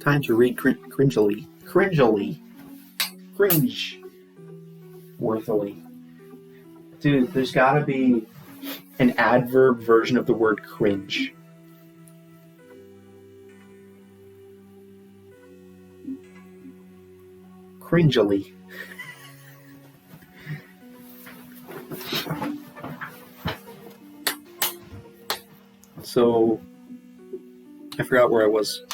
Time to read cringily. Worthily. Dude, there's gotta be an adverb version of the word cringe. Cringily. So, I forgot where I was.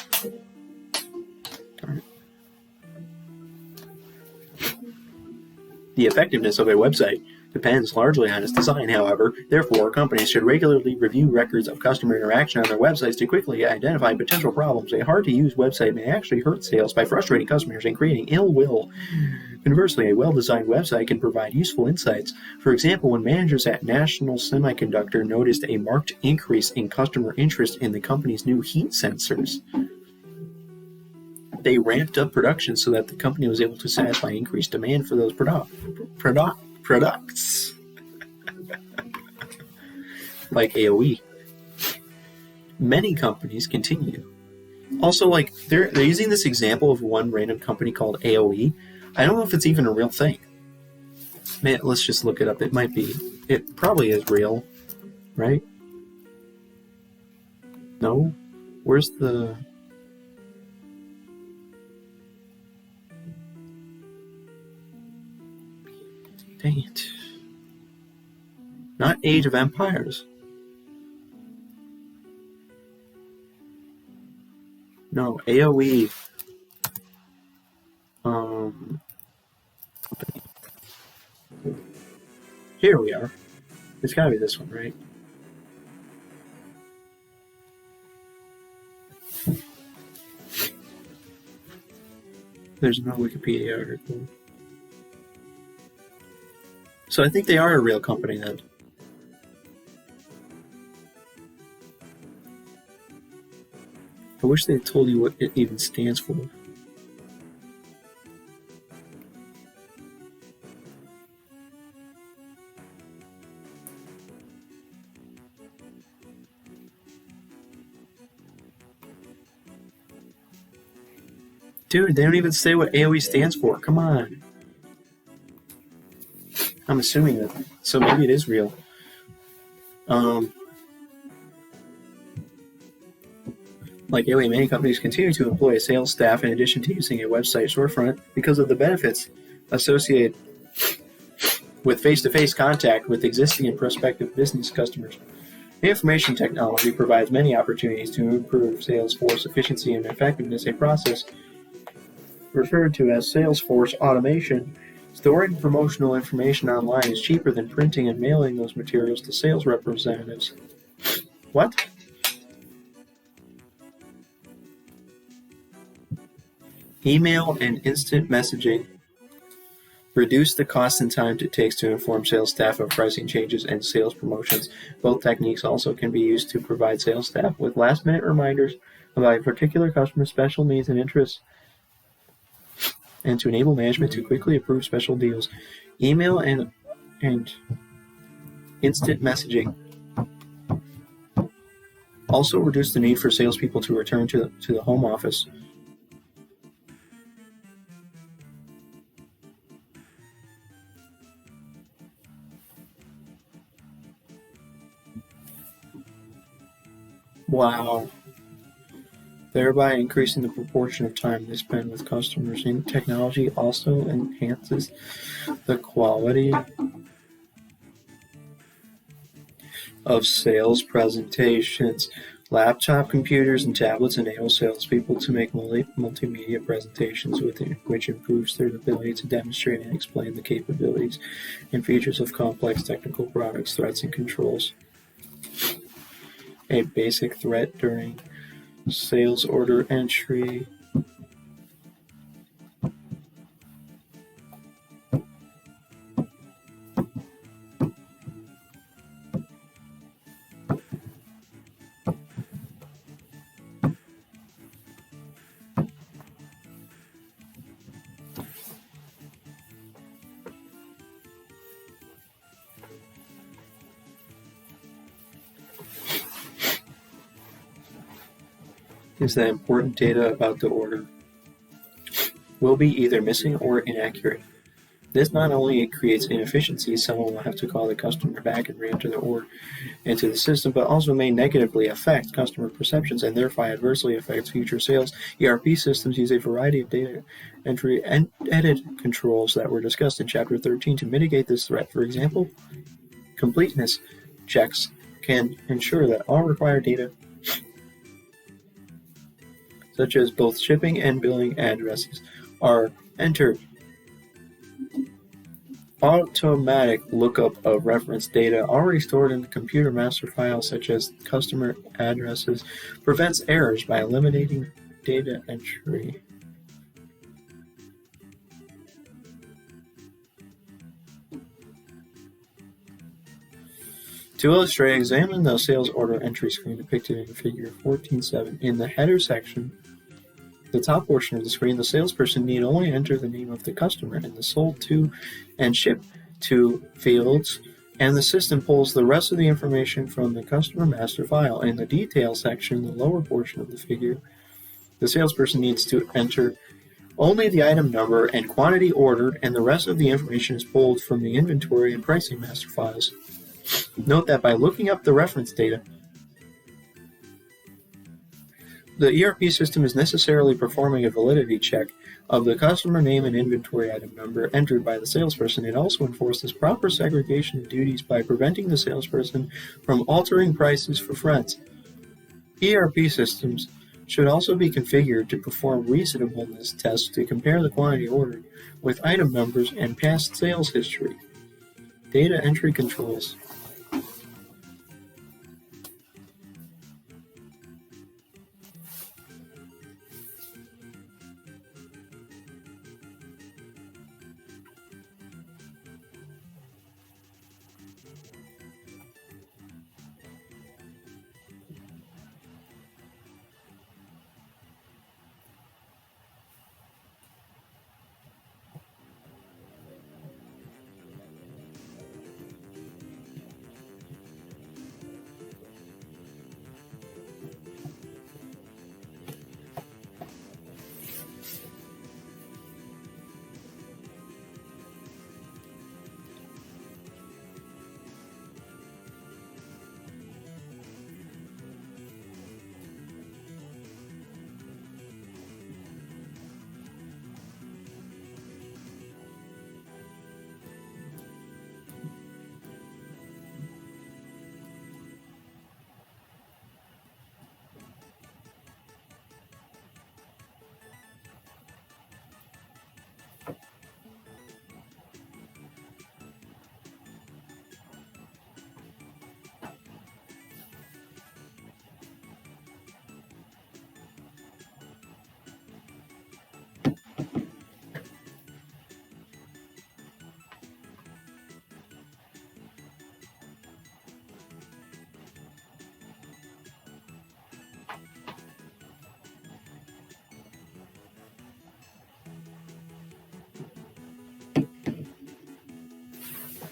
The effectiveness of a website depends largely on its design, however. Therefore, companies should regularly review records of customer interaction on their websites to quickly identify potential problems. A hard-to-use website may actually hurt sales by frustrating customers and creating ill will. Conversely, a well-designed website can provide useful insights. For example, when managers at National Semiconductor noticed a marked increase in customer interest in the company's new heat sensors, they ramped up production so that the company was able to satisfy increased demand for those products. Like AOE. Many companies continue. Also, like, they're using this example of one random company called AOE. I don't know if it's even a real thing. Man, let's just look it up. It might be. It probably is real, right? No? Where's the... Dang it. Not Age of Empires. No, AOE. Here we are. It's gotta be this one, right? There's no Wikipedia article. So I think they are a real company then. I wish they told you what it even stands for. Dude, they don't even say what AOE stands for. Come on. I'm assuming that. So maybe it is real. Like AOE, many companies continue to employ a sales staff in addition to using a website storefront because of the benefits associated with face-to-face contact with existing and prospective business customers. Information technology provides many opportunities to improve sales force efficiency and effectiveness, a process referred to as sales force automation. Storing promotional information online is cheaper than printing and mailing those materials to sales representatives. What? Email and instant messaging reduce the cost and time it takes to inform sales staff of pricing changes and sales promotions. Both techniques also can be used to provide sales staff with last-minute reminders about a particular customer's special needs and interests, and to enable management to quickly approve special deals. Email and instant messaging also reduce the need for salespeople to return to the home office. Wow. Thereby increasing the proportion of time they spend with customers. And technology also enhances the quality of sales presentations. Laptop computers and tablets enable salespeople to make multimedia presentations, which improves their ability to demonstrate and explain the capabilities and features of complex technical products, threats, and controls. A basic threat during sales order entry. is that important data about the order will be either missing or inaccurate. This not only creates inefficiencies, someone will have to call the customer back and re-enter the order into the system, but also may negatively affect customer perceptions and thereby adversely affect future sales. ERP systems use a variety of data entry and edit controls that were discussed in Chapter 13 to mitigate this threat. For example, completeness checks can ensure that all required data, such as both shipping and billing addresses, are entered. Automatic lookup of reference data already stored in the computer master file, such as customer addresses, prevents errors by eliminating data entry. To illustrate, examine the sales order entry screen depicted in Figure 14.7. In the header section, the top portion of the screen, the salesperson need only enter the name of the customer and the sold to and shipped to fields, and the system pulls the rest of the information from the customer master file. In the detail section, the lower portion of the figure, the salesperson needs to enter only the item number and quantity ordered, and the rest of the information is pulled from the inventory and pricing master files. Note that by looking up the reference data, the ERP system is necessarily performing a validity check of the customer name and inventory item number entered by the salesperson. It also enforces proper segregation of duties by preventing the salesperson from altering prices for friends. ERP systems should also be configured to perform reasonableness tests to compare the quantity ordered with item numbers and past sales history. Data entry controls.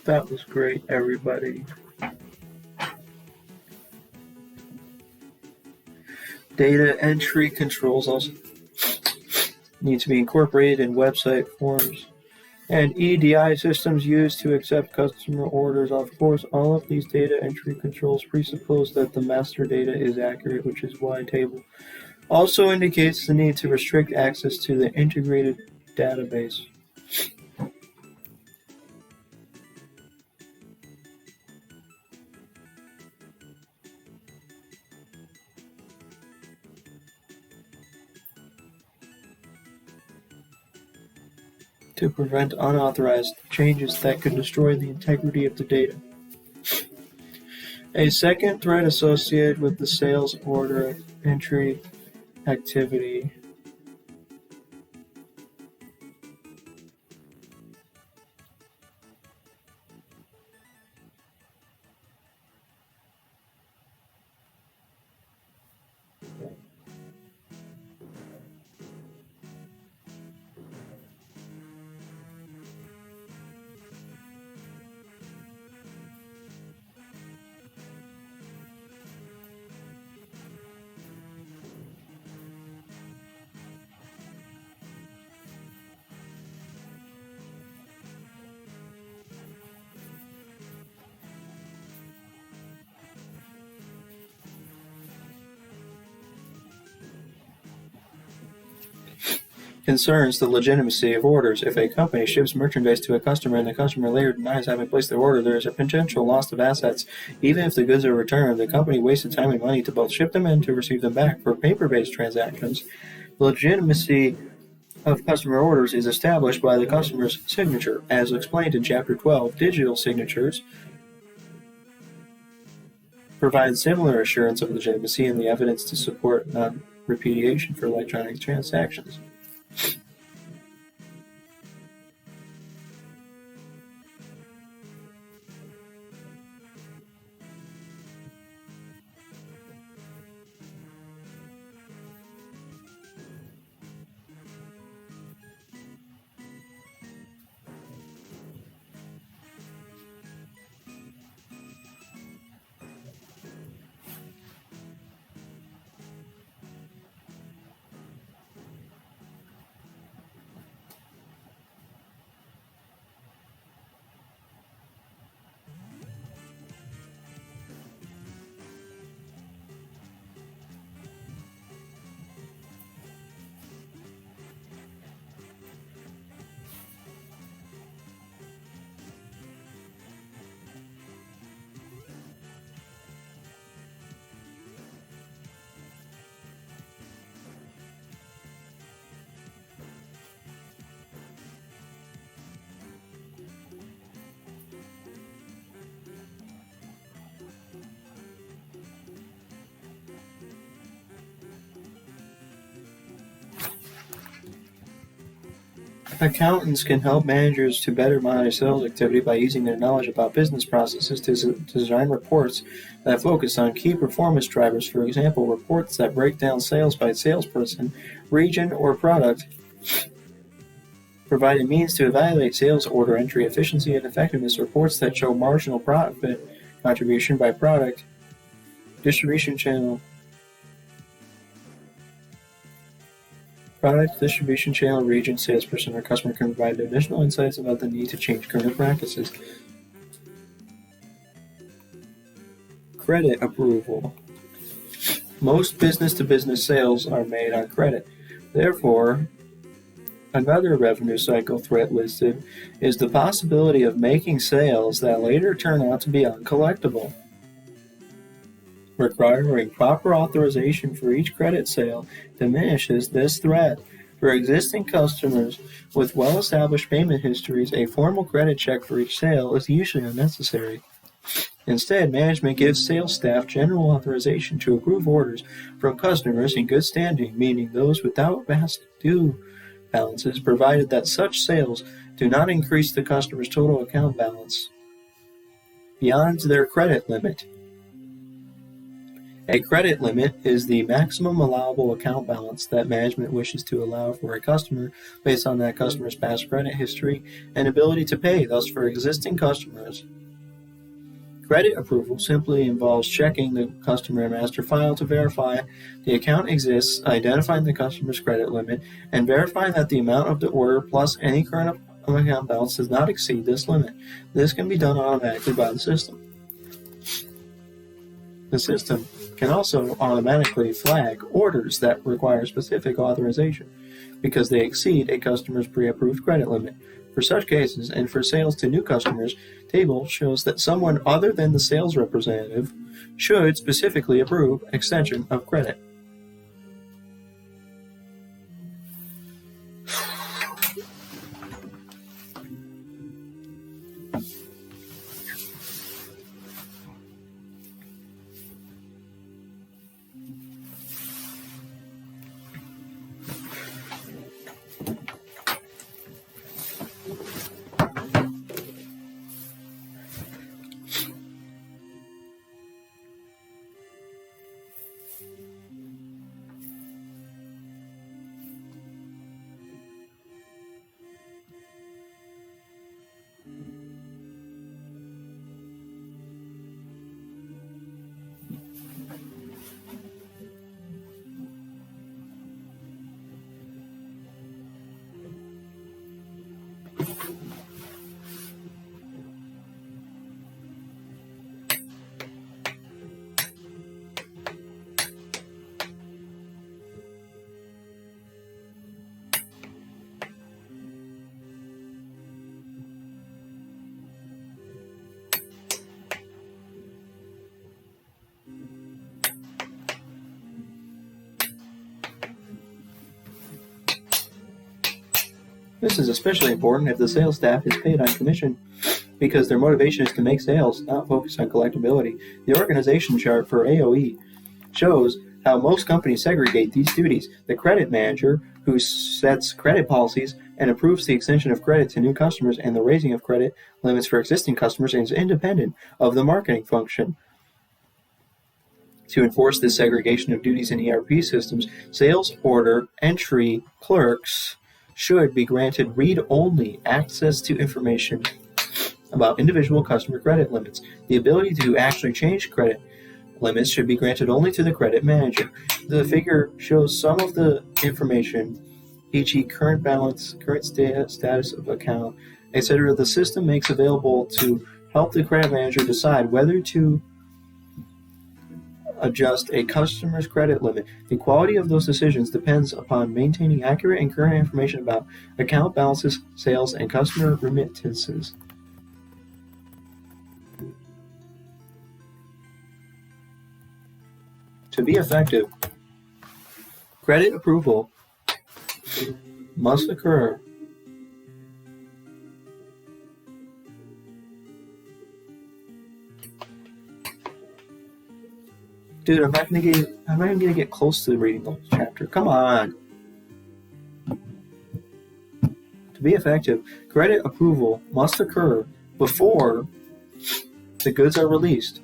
That was great, everybody. Data entry controls also need to be incorporated in website forms and EDI systems used to accept customer orders. Of course, all of these data entry controls presuppose that the master data is accurate, which is why table also indicates the need to restrict access to the integrated database. To prevent unauthorized changes that could destroy the integrity of the data. A second threat associated with the sales order entry activity concerns the legitimacy of orders. If a company ships merchandise to a customer and the customer later denies having placed their order, there is a potential loss of assets. Even if the goods are returned, the company wasted time and money to both ship them and to receive them back. For paper-based transactions, the legitimacy of customer orders is established by the customer's signature. As explained in Chapter 12, digital signatures provide similar assurance of legitimacy and the evidence to support non-repudiation for electronic transactions. Accountants can help managers to better monitor sales activity by using their knowledge about business processes to design reports that focus on key performance drivers. For example, reports that break down sales by salesperson, region, or product provide a means to evaluate sales order entry efficiency and effectiveness. Reports that show marginal profit contribution by product, distribution channel, region, salesperson, or customer can provide additional insights about the need to change current practices. Credit approval. Most business-to-business sales are made on credit. Therefore, another revenue cycle threat listed is the possibility of making sales that later turn out to be uncollectible. Requiring proper authorization for each credit sale diminishes this threat. For existing customers with well-established payment histories, a formal credit check for each sale is usually unnecessary. Instead, management gives sales staff general authorization to approve orders from customers in good standing, meaning those without past due balances, provided that such sales do not increase the customer's total account balance beyond their credit limit. A credit limit is the maximum allowable account balance that management wishes to allow for a customer based on that customer's past credit history and ability to pay. Thus, for existing customers, credit approval simply involves checking the customer master file to verify the account exists, identifying the customer's credit limit, and verifying that the amount of the order plus any current account balance does not exceed this limit. This can be done automatically by the system. The system can also automatically flag orders that require specific authorization because they exceed a customer's pre-approved credit limit. For such cases, and for sales to new customers, table shows that someone other than the sales representative should specifically approve extension of credit. This is especially important if the sales staff is paid on commission because their motivation is to make sales, not focus on collectability. The organization chart for AOE shows how most companies segregate these duties. The credit manager, who sets credit policies and approves the extension of credit to new customers and the raising of credit limits for existing customers, is independent of the marketing function. To enforce this segregation of duties in ERP systems, sales order entry clerks should be granted read-only access to information about individual customer credit limits. The ability to actually change credit limits should be granted only to the credit manager. The figure shows some of the information, e.g. current balance, current status of account, etc. the system makes available to help the credit manager decide whether to adjust a customer's credit limit. The quality of those decisions depends upon maintaining accurate and current information about account balances, sales, and customer remittances. To be effective, credit approval must occur Dude, I'm not gonna get close to reading the whole chapter. Come on. To be effective, credit approval must occur before the goods are released.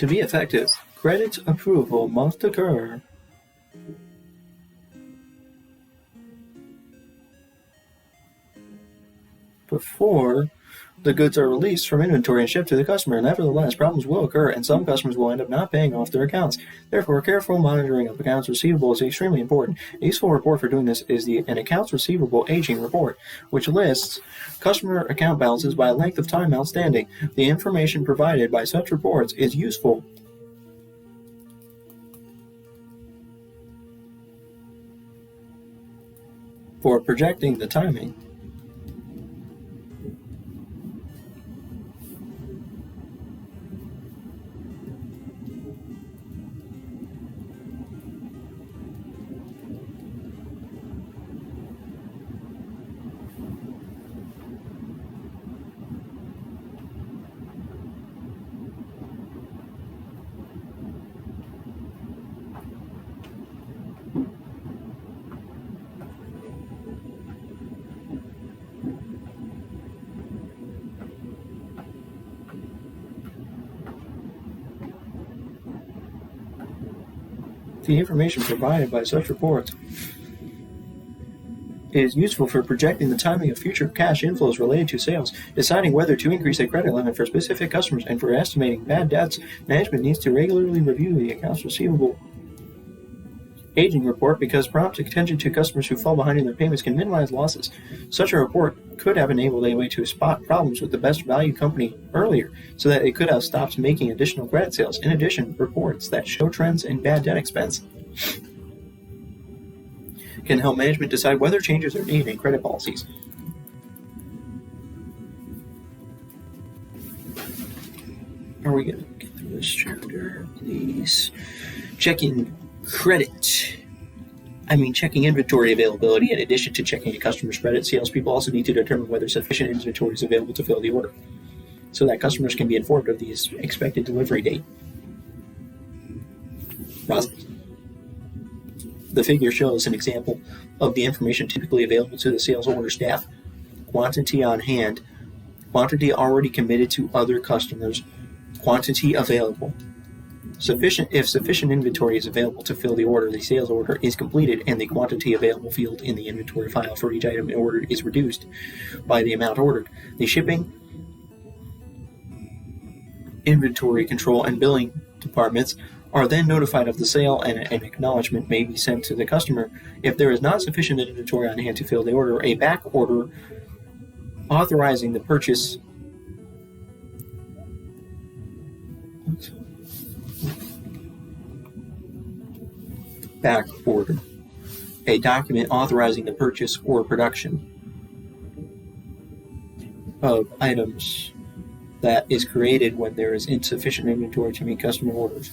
To be effective, credit approval must occur before the goods are released from inventory and shipped to the customer. Nevertheless, problems will occur and some customers will end up not paying off their accounts. Therefore, careful monitoring of accounts receivable is extremely important. A useful report for doing this is an accounts receivable aging report, which lists customer account balances by length of time outstanding. The information provided by such reports is useful for projecting the timing The information provided by such reports is useful for projecting the timing of future cash inflows related to sales, deciding whether to increase a credit limit for specific customers, and for estimating bad debts. Management needs to regularly review the accounts receivable aging report because prompt attention to customers who fall behind in their payments can minimize losses. Such a report could have enabled AOA to spot problems with the best value company earlier so that it could have stopped making additional credit sales. In addition, reports that show trends in bad debt expense can help management decide whether changes are needed in credit policies. Are we going to get through this chapter, please? Checking inventory availability. In addition to checking a customer's credit, salespeople also need to determine whether sufficient inventory is available to fill the order, so that customers can be informed of the expected delivery date. The figure shows an example of the information typically available to the sales order staff. Quantity on hand, quantity already committed to other customers, quantity available. If sufficient inventory is available to fill the order, the sales order is completed and the quantity available field in the inventory file for each item ordered is reduced by the amount ordered. The shipping, inventory control, and billing departments are then notified of the sale, and an acknowledgement may be sent to the customer. If there is not sufficient inventory on hand to fill the order, a back order authorizing the purchase back order, a document authorizing the purchase or production of items that is created when there is insufficient inventory to meet customer orders.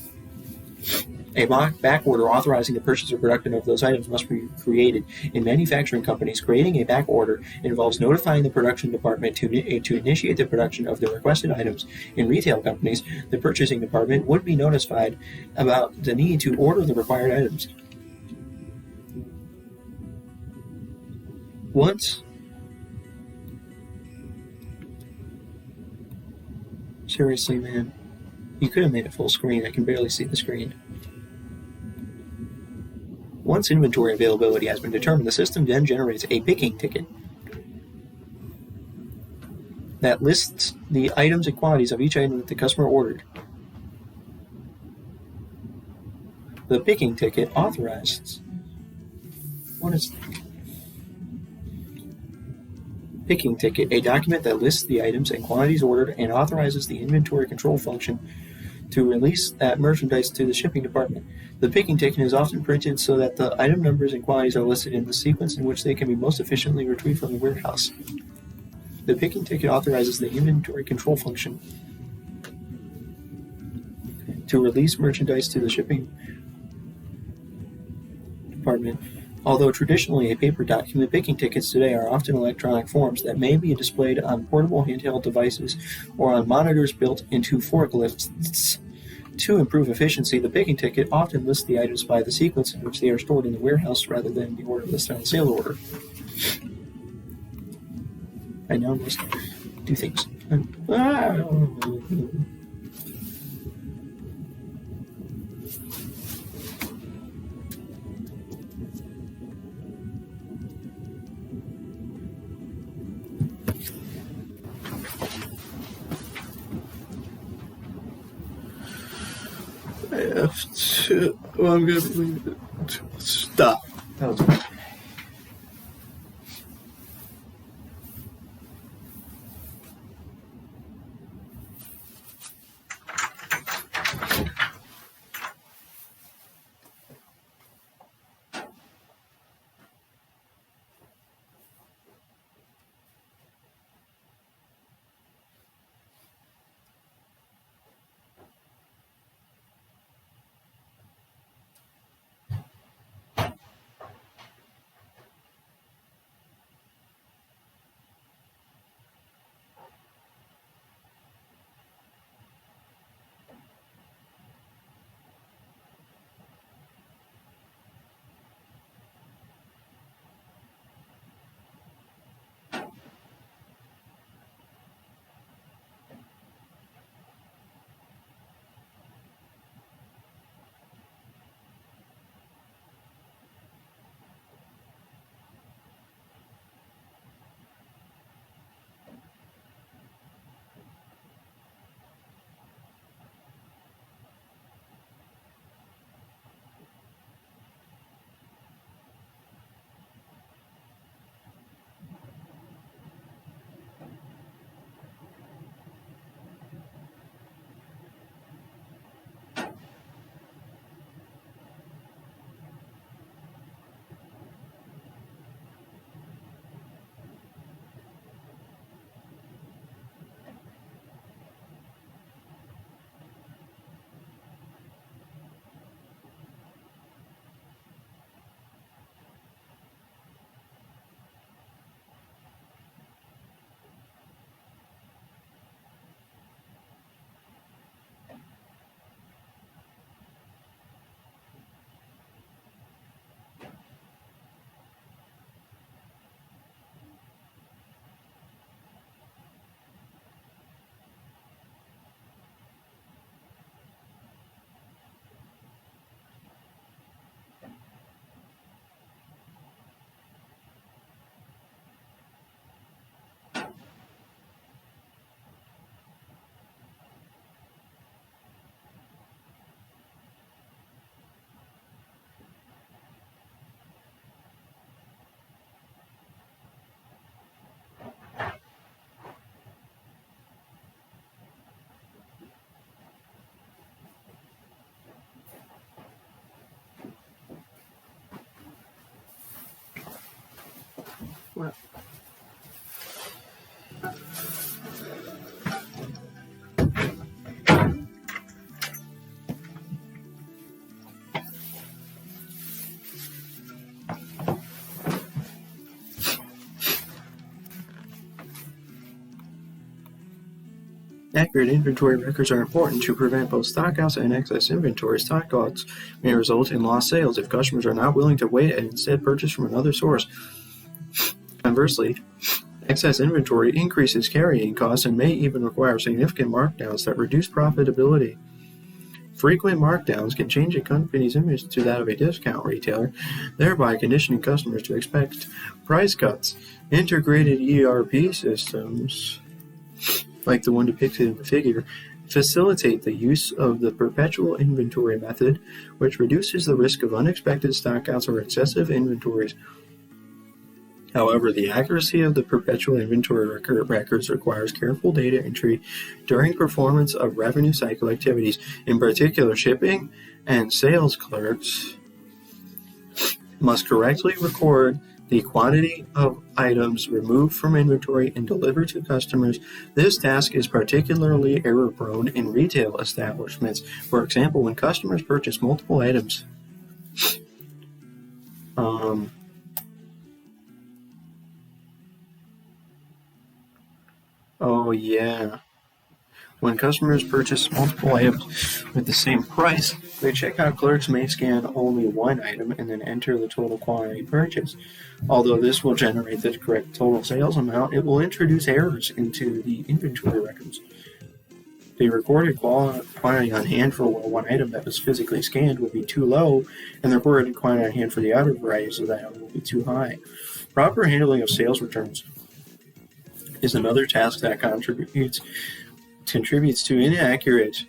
A back order authorizing the purchase or production of those items must be created. In manufacturing companies, creating a back order involves notifying the production department to initiate the production of the requested items. In retail companies, the purchasing department would be notified about the need to order the required items. Once seriously, man, you could have made it full screen. I can barely see the screen. Once inventory availability has been determined, the system then generates a picking ticket that lists the items and quantities of each item that the customer ordered. The picking ticket authorizes. What is picking ticket? A document that lists the items and quantities ordered and authorizes the inventory control function to release that merchandise to the shipping department. The picking ticket is often printed so that the item numbers and quantities are listed in the sequence in which they can be most efficiently retrieved from the warehouse. The picking ticket authorizes the inventory control function to release merchandise to the shipping department. Although traditionally a paper document, picking tickets today are often electronic forms that may be displayed on portable handheld devices or on monitors built into forklifts. To improve efficiency, the picking ticket often lists the items by the sequence in which they are stored in the warehouse rather than the order listed on the sales order. I now must do things. Well, I'm going to leave it. Stop. That was bad. Well, accurate inventory records are important to prevent both stockouts and excess inventory. Stockouts may result in lost sales if customers are not willing to wait and instead purchase from another source. Conversely, excess inventory increases carrying costs and may even require significant markdowns that reduce profitability. Frequent markdowns can change a company's image to that of a discount retailer, thereby conditioning customers to expect price cuts. Integrated ERP systems, like the one depicted in the figure, facilitate the use of the perpetual inventory method, which reduces the risk of unexpected stockouts or excessive inventories. However, the accuracy of the perpetual inventory records requires careful data entry during performance of revenue cycle activities. In particular, shipping and sales clerks must correctly record the quantity of items removed from inventory and delivered to customers. This task is particularly error-prone in retail establishments. For example, when customers purchase multiple items, when customers purchase multiple items with the same price, the checkout clerks may scan only one item and then enter the total quantity purchased. Although this will generate the correct total sales amount, it will introduce errors into the inventory records. The recorded quantity on hand for one item that was physically scanned will be too low, and the recorded quantity on hand for the other varieties of that item will be too high. Proper handling of sales returns is another task that contributes to inaccurate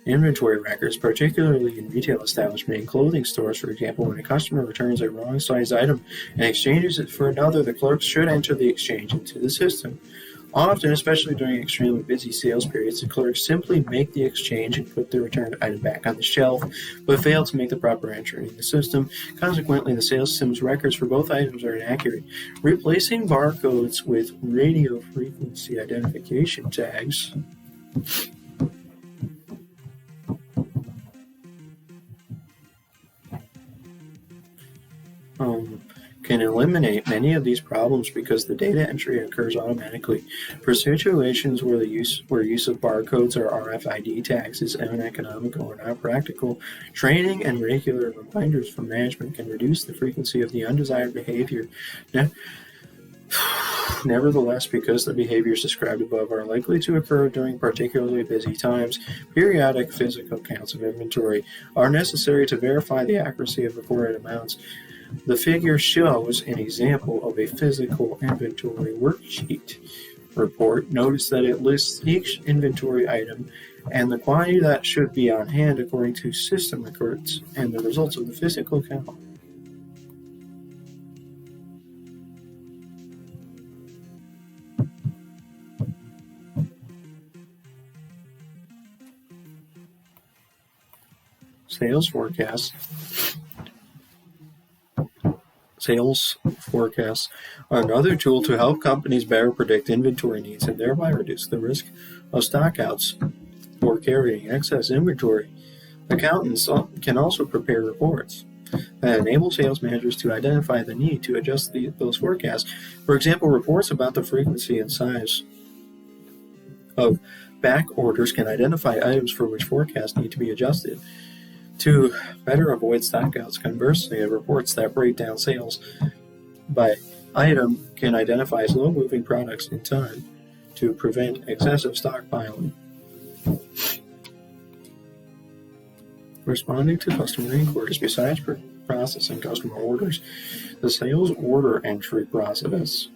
inventory records, particularly in retail establishments and clothing stores. For example, when a customer returns a wrong size item and exchanges it for another, the clerks should enter the exchange into the system. Often, especially during extremely busy sales periods, the clerks simply make the exchange and put the returned item back on the shelf, but fail to make the proper entry in the system. Consequently, the sales system's records for both items are inaccurate. Replacing barcodes with radio frequency identification tags can eliminate many of these problems because the data entry occurs automatically. For situations where use of barcodes or RFID tags is uneconomical or not practical, training and regular reminders from management can reduce the frequency of the undesired behavior. Nevertheless, because the behaviors described above are likely to occur during particularly busy times, periodic physical counts of inventory are necessary to verify the accuracy of recorded amounts. The figure shows an example of a physical inventory worksheet report. Notice that it lists each inventory item and the quantity that should be on hand according to system records and the results of the physical count. Sales forecasts are another tool to help companies better predict inventory needs and thereby reduce the risk of stockouts or carrying excess inventory. Accountants can also prepare reports that enable sales managers to identify the need to adjust those forecasts. For example, reports about the frequency and size of back orders can identify items for which forecasts need to be adjusted to better avoid stockouts. Conversely, reports that break down sales by item can identify slow-moving products in time to prevent excessive stockpiling. Responding to customer inquiries. Besides processing customer orders, the sales order entry process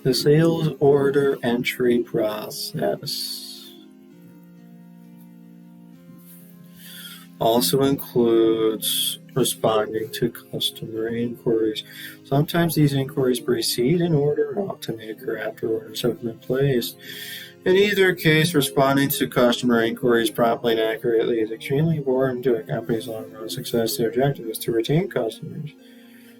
The sales order entry process also includes responding to customer inquiries. Sometimes these inquiries precede an order, ought to make or after orders have been placed. In either case, responding to customer inquiries promptly and accurately is extremely important to a company's long-run success. The objective is to retain customers.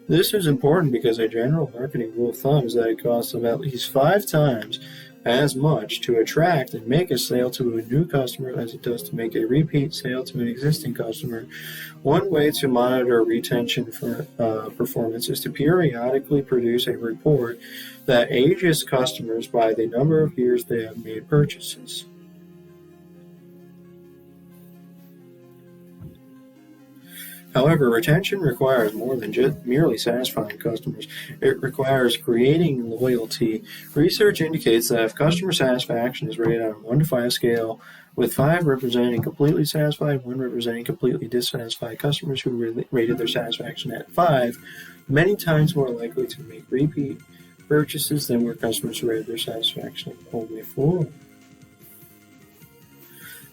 This is important because a general marketing rule of thumb is that it costs them at least 5 times as much to attract and make a sale to a new customer as it does to make a repeat sale to an existing customer. One way to monitor retention performance is to periodically produce a report that ages customers by the number of years they have made purchases. However, retention requires more than just merely satisfying customers. It requires creating loyalty. Research indicates that if customer satisfaction is rated on a 1 to 5 scale, with 5 representing completely satisfied, 1 representing completely dissatisfied, customers who rated their satisfaction at 5 many times more likely to make repeat purchases than were customers who rated their satisfaction at only 4.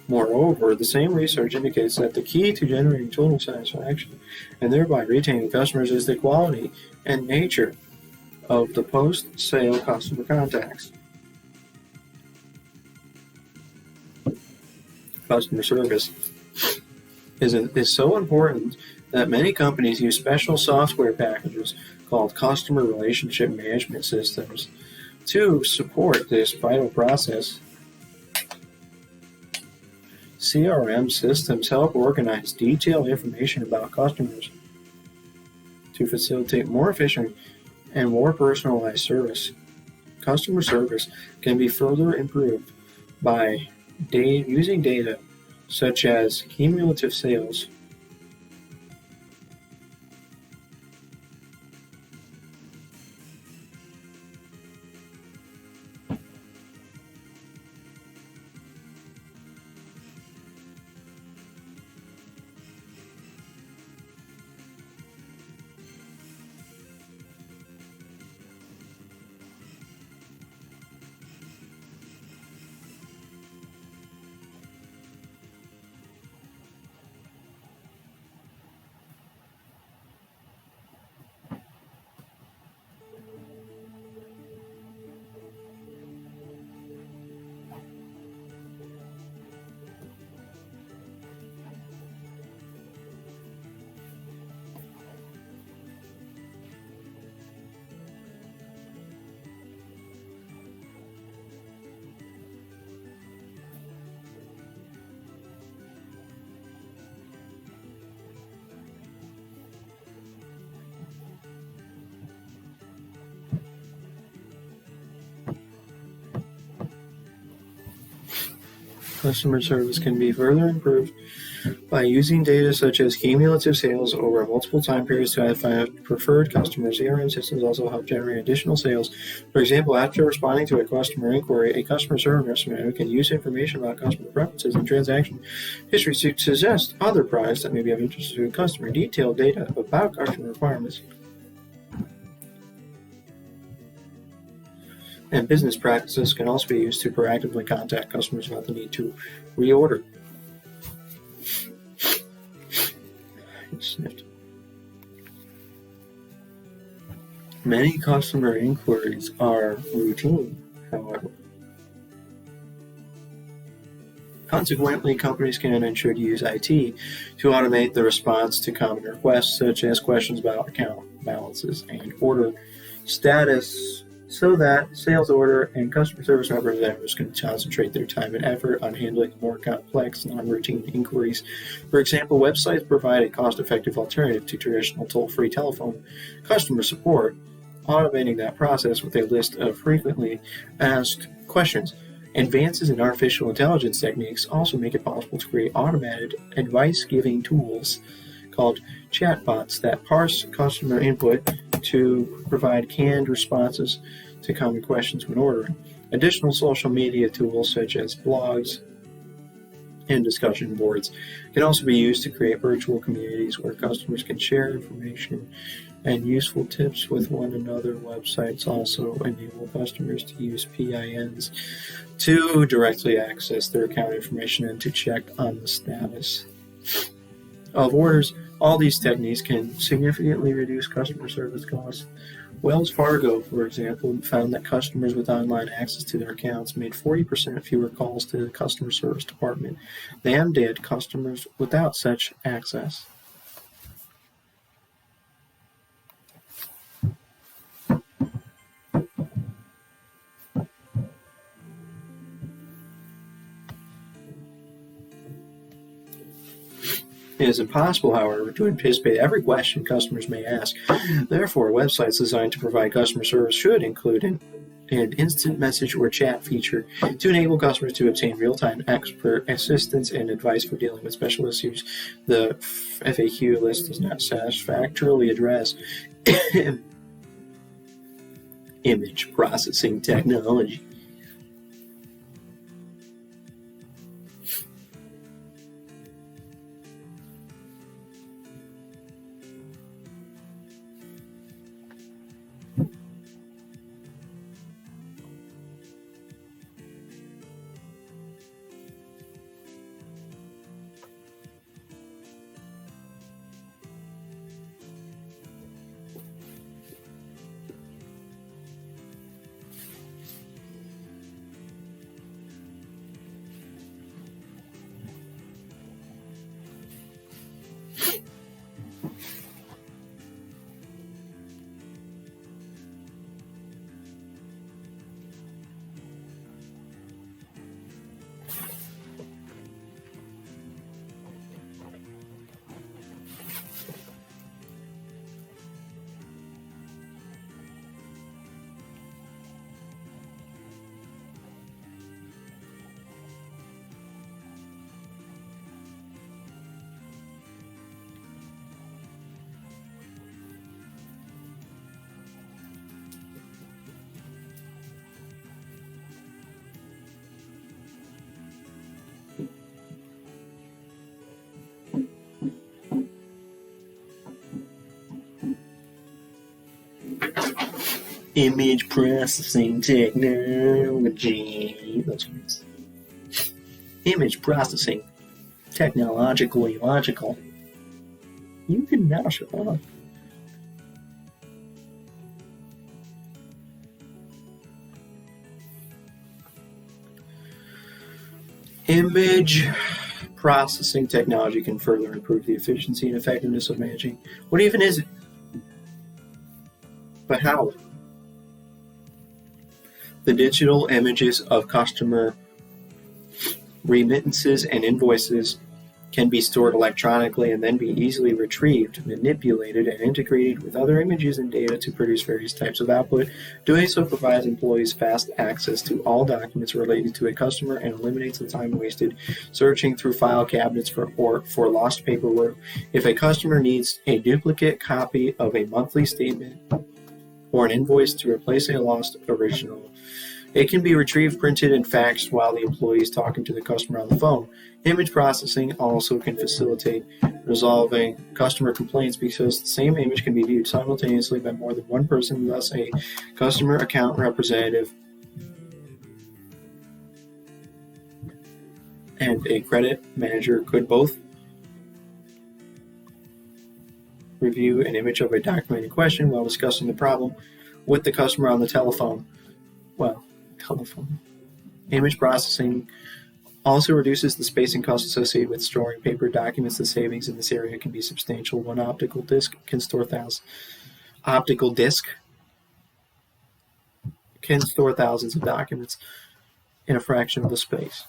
Moreover, the same research indicates that the key to generating total satisfaction and thereby retaining customers is the quality and nature of the post-sale customer contacts. Customer service is so important that many companies use special software packages called customer relationship management systems to support this vital process. CRM systems help organize detailed information about customers to facilitate more efficient and more personalized service. Customer service can be further improved by using data such as cumulative sales, Customer service can be further improved by using data such as cumulative sales over multiple time periods to identify preferred customers. CRM systems also help generate additional sales. For example, after responding to a customer inquiry, a customer service representative can use information about customer preferences and transaction history to suggest other products that may be of interest to a customer. Detailed data about customer requirements and business practices can also be used to proactively contact customers about the need to reorder. Many customer inquiries are routine, however. Consequently, companies can and should use IT to automate the response to common requests, such as questions about account balances and order status, so that sales order and customer service representatives can concentrate their time and effort on handling more complex, non-routine inquiries. For example, websites provide a cost-effective alternative to traditional toll-free telephone customer support, automating that process with a list of frequently asked questions. Advances in artificial intelligence techniques also make it possible to create automated advice-giving tools called chatbots that parse customer input to provide canned responses to common questions when ordering. Additional social media tools such as blogs and discussion boards can also be used to create virtual communities where customers can share information and useful tips with one another. Websites also enable customers to use PINs to directly access their account information and to check on the status of orders. All these techniques can significantly reduce customer service costs. Wells Fargo, for example, found that customers with online access to their accounts made 40% fewer calls to the customer service department than did customers without such access. It is impossible, however, to anticipate every question customers may ask. Therefore, websites designed to provide customer service should include an instant message or chat feature to enable customers to obtain real-time expert assistance and advice for dealing with special issues. The FAQ list does not satisfactorily address image processing technology. Image processing technology. Those words. Image processing. Technologically logical. You can now shut up. Image processing technology can further improve the efficiency and effectiveness of managing. What even is it? But how? The digital images of customer remittances and invoices can be stored electronically and then be easily retrieved, manipulated, and integrated with other images and data to produce various types of output. Doing so provides employees fast access to all documents related to a customer and eliminates the time wasted searching through file cabinets for lost paperwork. If a customer needs a duplicate copy of a monthly statement or an invoice to replace a lost original, it can be retrieved, printed, and faxed while the employee is talking to the customer on the phone. Image processing also can facilitate resolving customer complaints because the same image can be viewed simultaneously by more than one person, thus a customer account representative and a credit manager could both review an image of a document in question while discussing the problem with the customer on the telephone. Image processing also reduces the space and cost associated with storing paper documents. The savings in this area can be substantial. One optical disc can store thousands of documents in a fraction of the space.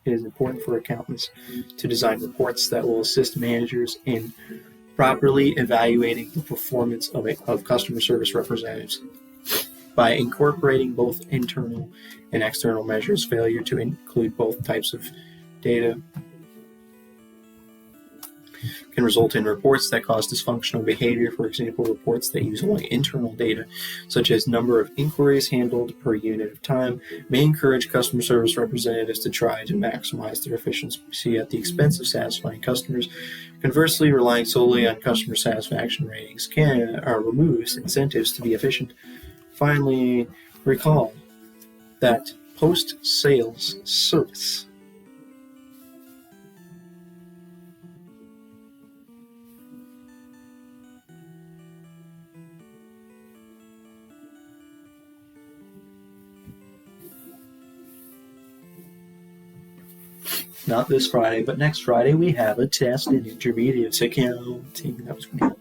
It is important for accountants to design reports that will assist managers in properly evaluating the performance of customer service representatives. By incorporating both internal and external measures, failure to include both types of data can result in reports that cause dysfunctional behavior. For example, reports that use only internal data, such as number of inquiries handled per unit of time, may encourage customer service representatives to try to maximize their efficiency at the expense of satisfying customers. Conversely, relying solely on customer satisfaction ratings removes incentives to be efficient. Finally, recall that post-sales service not this Friday, but next Friday we have a test in intermediate accounting. That was good.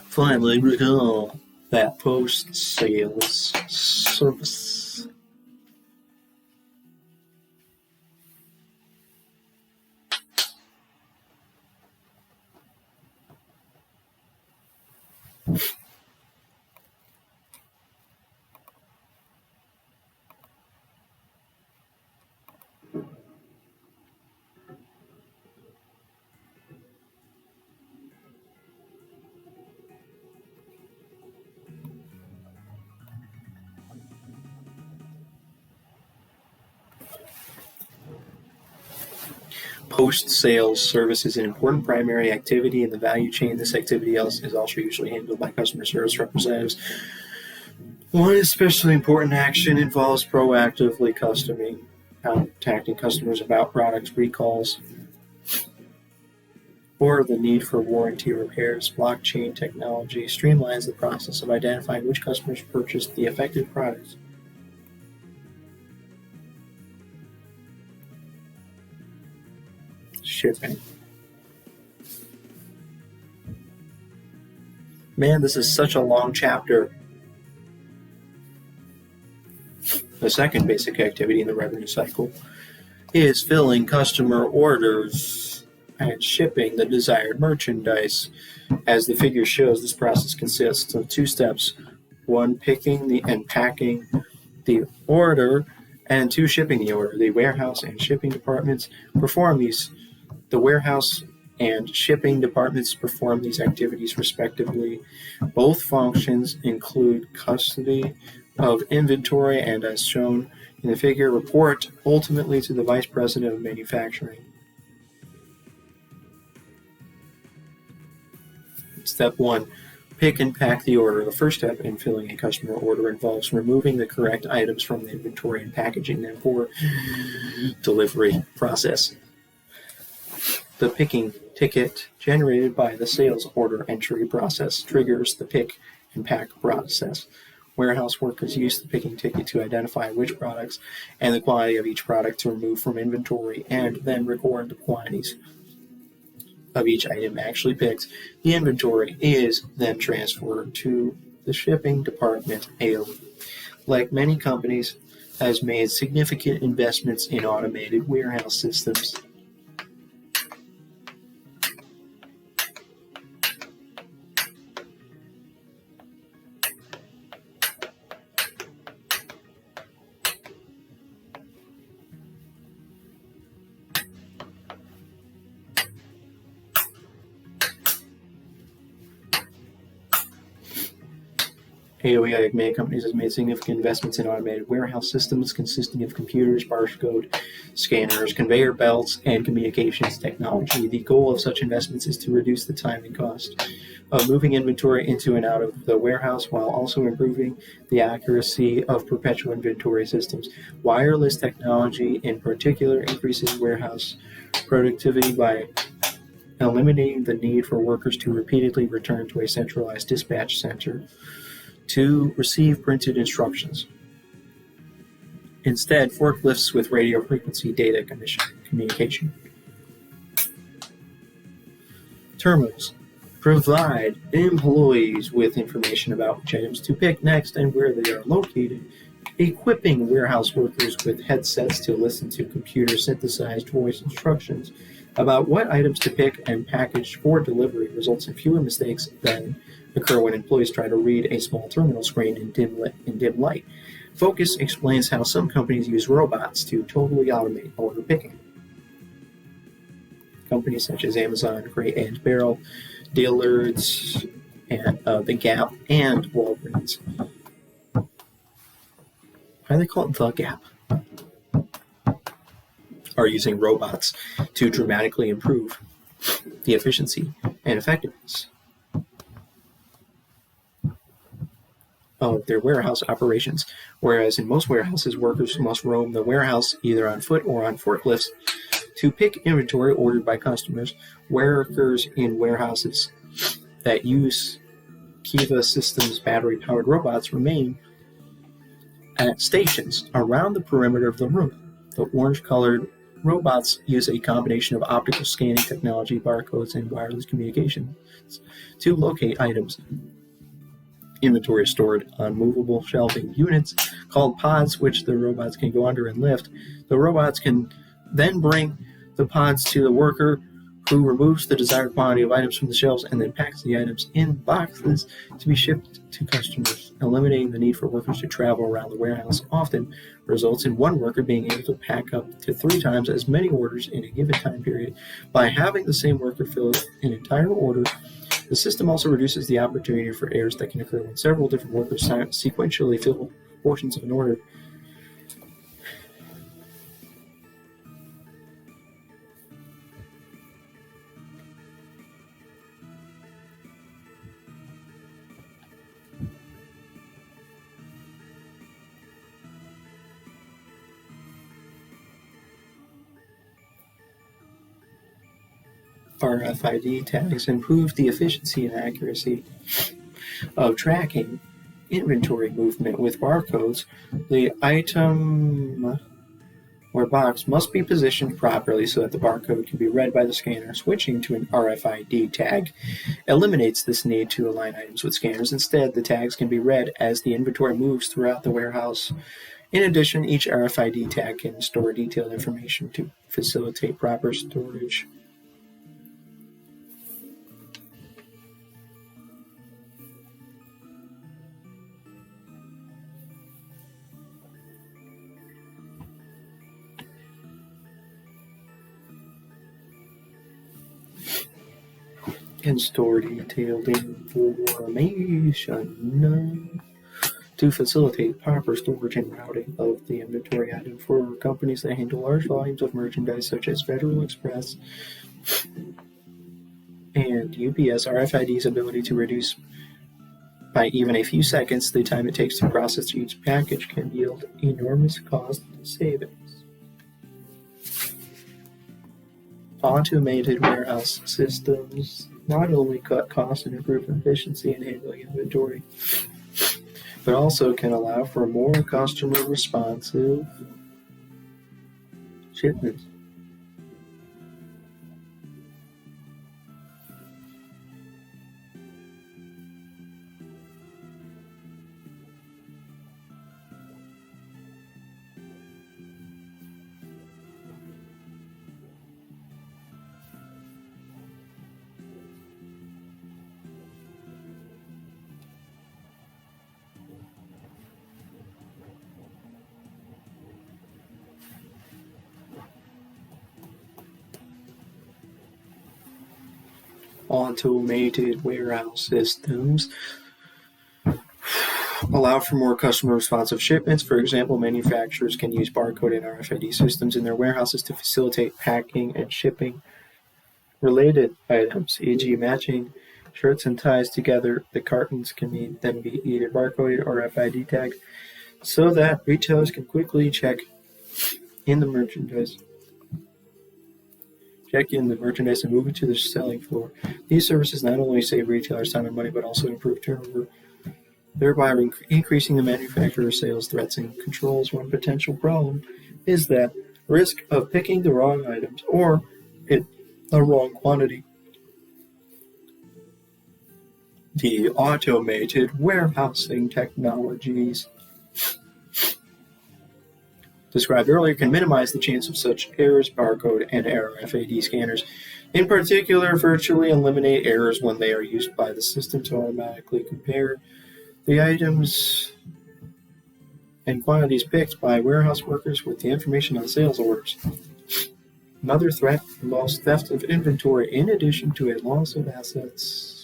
Finally, recall that post-sales service. Post-sales service is an important primary activity in the value chain. This activity is also usually handled by customer service representatives. One especially important action involves proactively contacting customers about product recalls or the need for warranty repairs. Blockchain technology streamlines the process of identifying which customers purchased the affected products. Shipping. Man, this is such a long chapter. The second basic activity in the revenue cycle is filling customer orders and shipping the desired merchandise. As the figure shows, this process consists of two steps. One, picking and packing the order, and two, shipping the order. The warehouse and shipping departments perform these. The warehouse and shipping departments perform these activities respectively. Both functions include custody of inventory and, as shown in the figure, report ultimately to the Vice President of Manufacturing. Step 1. Pick and pack the order. The first step in filling a customer order involves removing the correct items from the inventory and packaging them for delivery process. The picking ticket generated by the sales order entry process triggers the pick and pack process. Warehouse workers use the picking ticket to identify which products and the quantity of each product to remove from inventory and then record the quantities of each item actually picked. The inventory is then transferred to the shipping department. AOE, like many companies, has made significant investments in automated warehouse systems. AOE, like many companies, has made significant investments in automated warehouse systems consisting of computers, barcode scanners, conveyor belts, and communications technology. The goal of such investments is to reduce the time and cost of moving inventory into and out of the warehouse while also improving the accuracy of perpetual inventory systems. Wireless technology, in particular, increases warehouse productivity by eliminating the need for workers to repeatedly return to a centralized dispatch center to receive printed instructions. Instead, forklifts with radio frequency data communication. Terminals provide employees with information about which items to pick next and where they are located, equipping warehouse workers with headsets to listen to computer-synthesized voice instructions about what items to pick and package for delivery results in fewer mistakes than occur when employees try to read a small terminal screen in dim light. Focus explains how some companies use robots to totally automate order picking. Companies such as Amazon, Crate and Barrel, Dillard's, and The Gap, and Walgreens. Why do they call it The Gap? Are using robots to dramatically improve the efficiency and effectiveness of their warehouse operations. Whereas in most warehouses, workers must roam the warehouse either on foot or on forklifts to pick inventory ordered by customers. Workers in warehouses that use Kiva Systems battery-powered robots remain at stations around the perimeter of the room. The orange-colored robots use a combination of optical scanning technology, barcodes, and wireless communications to locate items. Inventory is stored on movable shelving units called pods, which the robots can go under and lift. The robots can then bring the pods to the worker, who removes the desired quantity of items from the shelves and then packs the items in boxes to be shipped to customers. Eliminating the need for workers to travel around the warehouse often results in one worker being able to pack up to 3 times as many orders in a given time period. By having the same worker fill an entire order, the system also reduces the opportunity for errors that can occur when several different workers sequentially fill portions of an order. RFID tags improve the efficiency and accuracy of tracking inventory movement with barcodes. The item or box must be positioned properly so that the barcode can be read by the scanner. Switching to an RFID tag eliminates this need to align items with scanners. Instead, the tags can be read as the inventory moves throughout the warehouse. In addition, each RFID tag can store detailed information to facilitate proper storage. Can store detailed information to facilitate proper storage and routing of the inventory item. For companies that handle large volumes of merchandise such as Federal Express and UPS, RFID's ability to reduce by even a few seconds the time it takes to process each package can yield enormous cost savings. Automated warehouse systems not only cut costs and improve efficiency in handling inventory, but also can allow for more customer responsive shipments. Automated warehouse systems allow for more customer responsive shipments. For example, manufacturers can use barcode and RFID systems in their warehouses to facilitate packing and shipping related items, e.g. matching shirts and ties together. The cartons can then be either barcoded or RFID tagged so that retailers can quickly check in the merchandise and move it to the selling floor. These services not only save retailers time and money, but also improve turnover, thereby increasing the manufacturer's sales threats and controls. One potential problem is that risk of picking the wrong items or the wrong quantity. The automated warehousing technologies described earlier can minimize the chance of such errors. Barcode and RFID scanners, in particular, virtually eliminate errors when they are used by the system to automatically compare the items and quantities picked by warehouse workers with the information on sales orders. Another threat involves theft of inventory in addition to a loss of assets.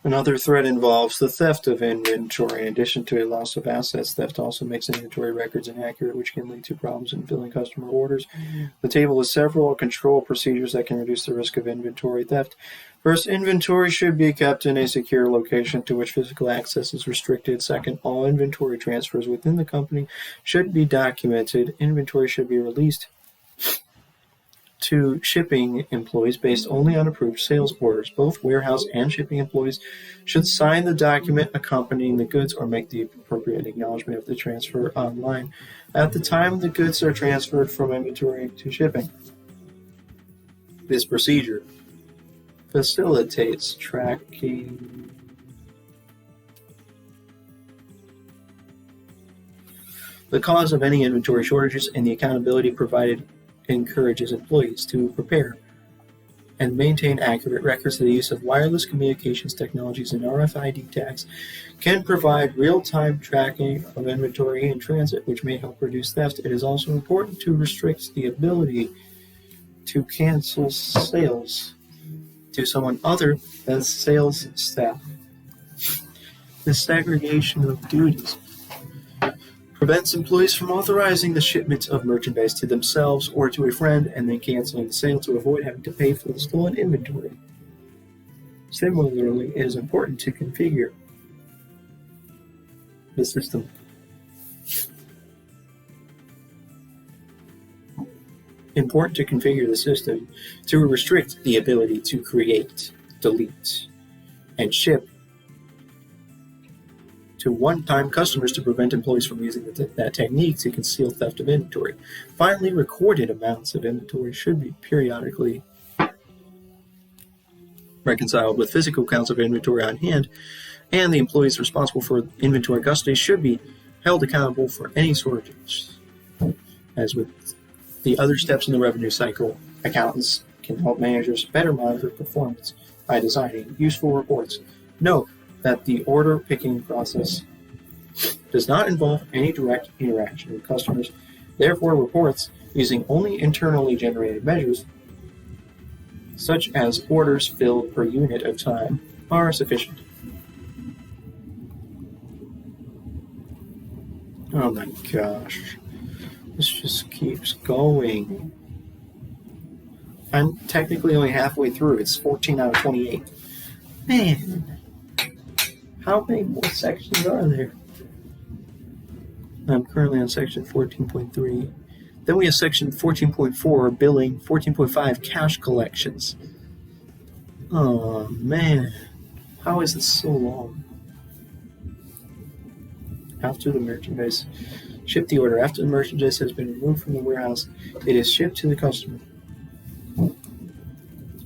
Another threat involves the theft of inventory. In addition to a loss of assets, theft also makes inventory records inaccurate, which can lead to problems in filling customer orders. The table lists several control procedures that can reduce the risk of inventory theft. First, inventory should be kept in a secure location to which physical access is restricted. Second, all inventory transfers within the company should be documented. Inventory should be released to shipping employees based only on approved sales orders. Both warehouse and shipping employees should sign the document accompanying the goods or make the appropriate acknowledgement of the transfer online at the time the goods are transferred from inventory to shipping. This procedure facilitates tracking the cause of any inventory shortages, and the accountability provided encourages employees to prepare and maintain accurate records. The use of wireless communications technologies and RFID tags can provide real-time tracking of inventory in transit, which may help reduce theft. It is also important to restrict the ability to cancel sales to someone other than sales staff. The segregation of duties prevents employees from authorizing the shipment of merchandise to themselves or to a friend and then canceling the sale to avoid having to pay for the stolen inventory. Similarly, it is important to configure the system to restrict the ability to create, delete, and ship to one-time customers to prevent employees from using that technique to conceal theft of inventory. Finally, recorded amounts of inventory should be periodically reconciled with physical counts of inventory on hand, and the employees responsible for inventory custody should be held accountable for any shortages. As with the other steps in the revenue cycle, accountants can help managers better monitor performance by designing useful reports. Note that the order picking process does not involve any direct interaction with customers. Therefore, reports using only internally generated measures, such as orders filled per unit of time, are sufficient. Oh my gosh. This just keeps going. I'm technically only halfway through. It's 14 out of 28. Man. How many more sections are there? I'm currently on section 14.3. Then we have section 14.4, billing, 14.5, cash collections. Oh, man. How is this so long? After the merchandise, ship the order. After the merchandise has been removed from the warehouse, it is shipped to the customer.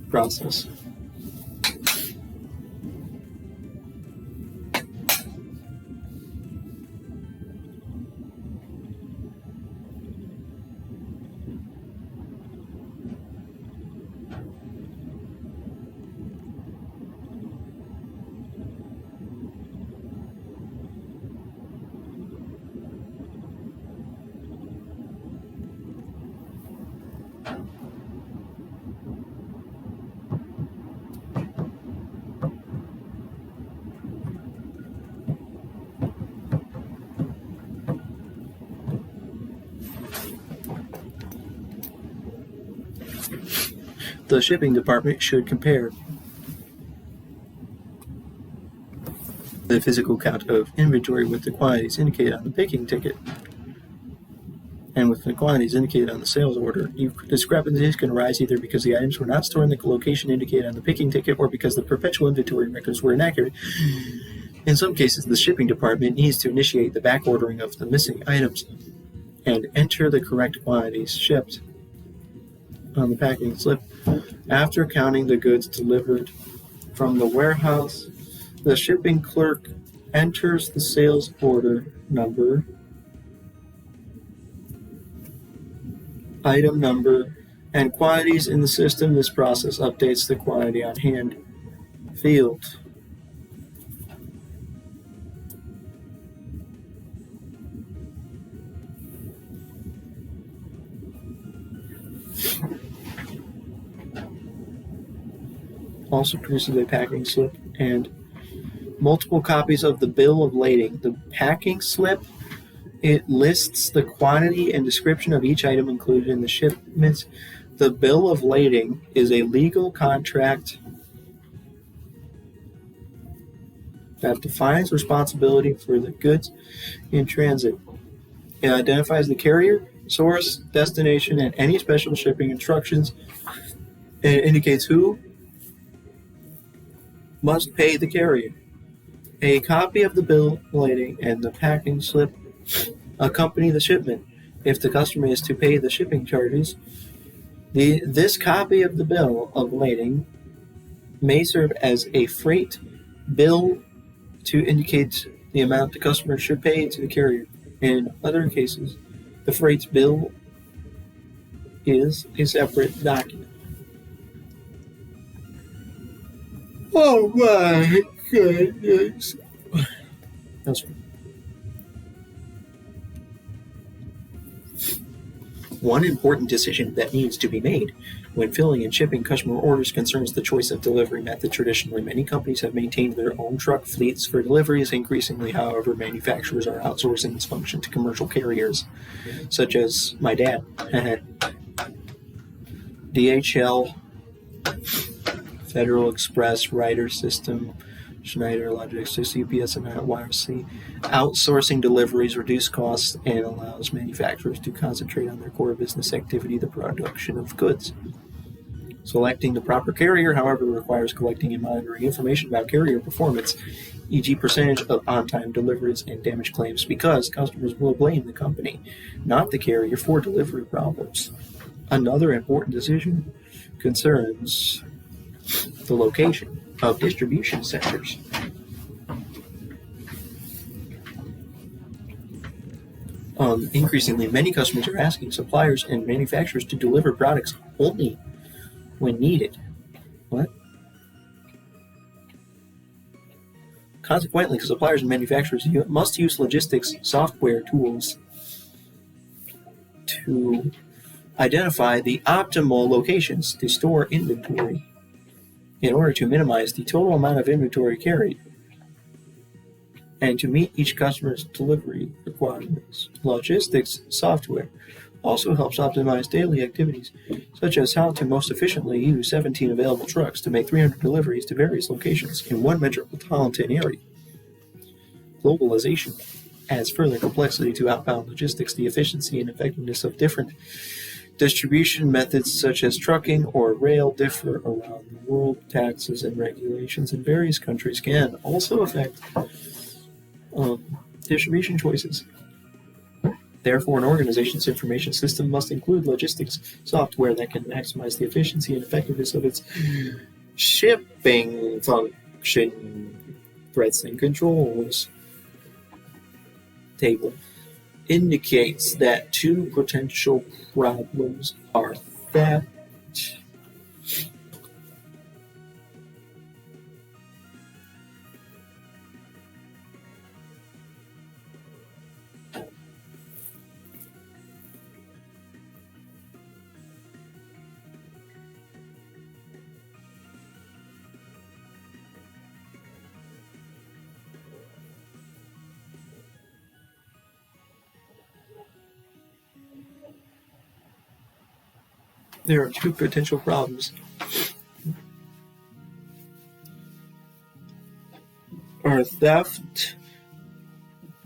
Process. The shipping department should compare the physical count of inventory with the quantities indicated on the picking ticket and with the quantities indicated on the sales order. Discrepancies can arise either because the items were not stored in the location indicated on the picking ticket or because the perpetual inventory records were inaccurate. In some cases, the shipping department needs to initiate the back ordering of the missing items and enter the correct quantities shipped on the packing slip. After counting the goods delivered from the warehouse, the shipping clerk enters the sales order number, item number, and quantities in the system. This process updates the quantity on hand field. Also produces a packing slip and multiple copies of the bill of lading. The packing slip, it lists the quantity and description of each item included in the shipments. The bill of lading is a legal contract that defines responsibility for the goods in transit. It identifies the carrier, source, destination, and any special shipping instructions. And it indicates who must pay the carrier. A copy of the bill of lading and the packing slip accompany the shipment. If the customer is to pay the shipping charges, this copy of the bill of lading may serve as a freight bill to indicate the amount the customer should pay to the carrier. In other cases, the freight bill is a separate document. Oh my goodness. That's right. One important decision that needs to be made when filling and shipping customer orders concerns the choice of delivery method. Traditionally, many companies have maintained their own truck fleets for deliveries. Increasingly, however, manufacturers are outsourcing this function to commercial carriers, such as my dad. DHL, Federal Express, Ryder System, Schneider Logistics, UPS, and YRC. Outsourcing deliveries reduce costs and allows manufacturers to concentrate on their core business activity, the production of goods. Selecting the proper carrier, however, requires collecting and monitoring information about carrier performance, e.g. percentage of on-time deliveries and damage claims, because customers will blame the company, not the carrier, for delivery problems. Another important decision concerns the location of distribution centers. Increasingly, many customers are asking suppliers and manufacturers to deliver products only when needed. What? Consequently, suppliers and manufacturers must use logistics software tools to identify the optimal locations to store inventory in order to minimize the total amount of inventory carried and to meet each customer's delivery requirements. Logistics software also helps optimize daily activities, such as how to most efficiently use 17 available trucks to make 300 deliveries to various locations in one metropolitan area. Globalization adds further complexity to outbound logistics. The efficiency and effectiveness of different distribution methods such as trucking or rail differ around the world. Taxes and regulations in various countries can also affect distribution choices. Therefore, an organization's information system must include logistics software that can maximize the efficiency and effectiveness of its shipping function. Threats and controls table indicates that two potential problems are theft There are two potential problems. Are theft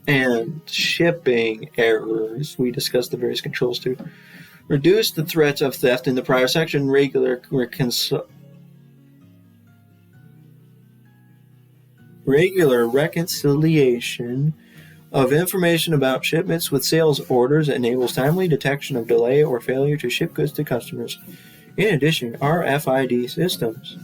and shipping errors. We discussed the various controls to reduce the threat of theft in the prior section. Regular reconciliation of information about shipments with sales orders enables timely detection of delay or failure to ship goods to customers. In addition, RFID systems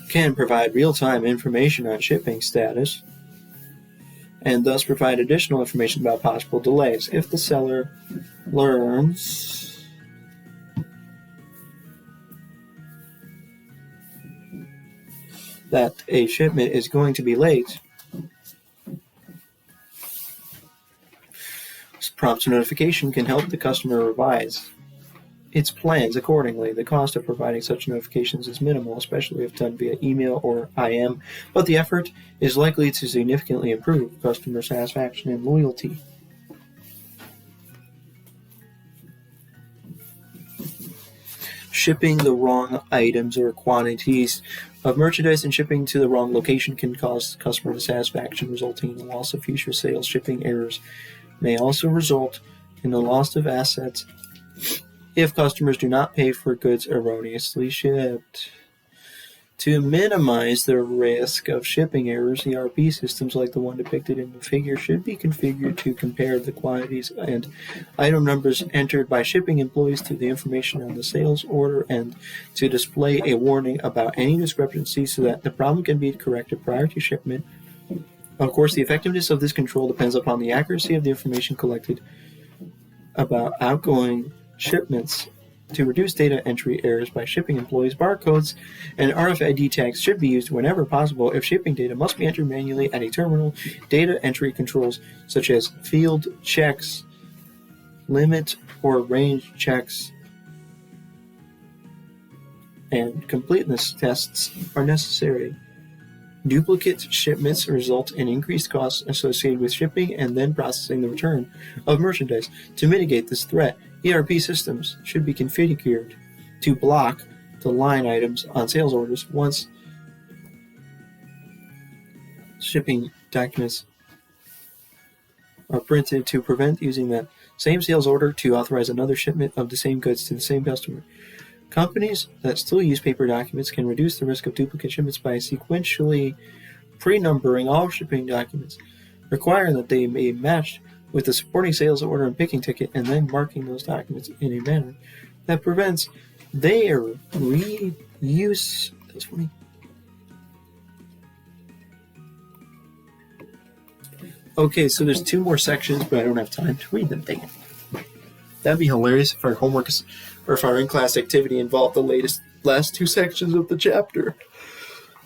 can provide real-time information on shipping status and thus provide additional information about possible delays. If the seller learns that a shipment is going to be late, this prompt notification can help the customer revise its plans accordingly. The cost of providing such notifications is minimal, especially if done via email or IM, but the effort is likely to significantly improve customer satisfaction and loyalty. Shipping the wrong items or quantities of merchandise and shipping to the wrong location can cause customer dissatisfaction, resulting in the loss of future sales. Shipping errors may also result in the loss of assets if customers do not pay for goods erroneously shipped. To minimize the risk of shipping errors, ERP systems like the one depicted in the figure should be configured to compare the quantities and item numbers entered by shipping employees to the information on the sales order and to display a warning about any discrepancy so that the problem can be corrected prior to shipment. Of course, the effectiveness of this control depends upon the accuracy of the information collected about outgoing shipments. To reduce data entry errors by shipping employees, barcodes and RFID tags should be used whenever possible. If shipping data must be entered manually at a terminal, data entry controls such as field checks, limit or range checks, and completeness tests are necessary. Duplicate shipments result in increased costs associated with shipping and then processing the return of merchandise. To mitigate this threat, ERP systems should be configured to block the line items on sales orders once shipping documents are printed to prevent using the same sales order to authorize another shipment of the same goods to the same customer. Companies that still use paper documents can reduce the risk of duplicate shipments by sequentially pre-numbering all shipping documents, requiring that they be matched with the supporting sales order and picking ticket, and then marking those documents in a manner that prevents their reuse. That's funny. Okay, so there's two more sections, but I don't have time to read them. Dang it. That'd be hilarious if our homework or if our in-class activity involved the last two sections of the chapter.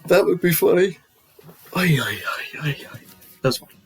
That would be funny. That's funny.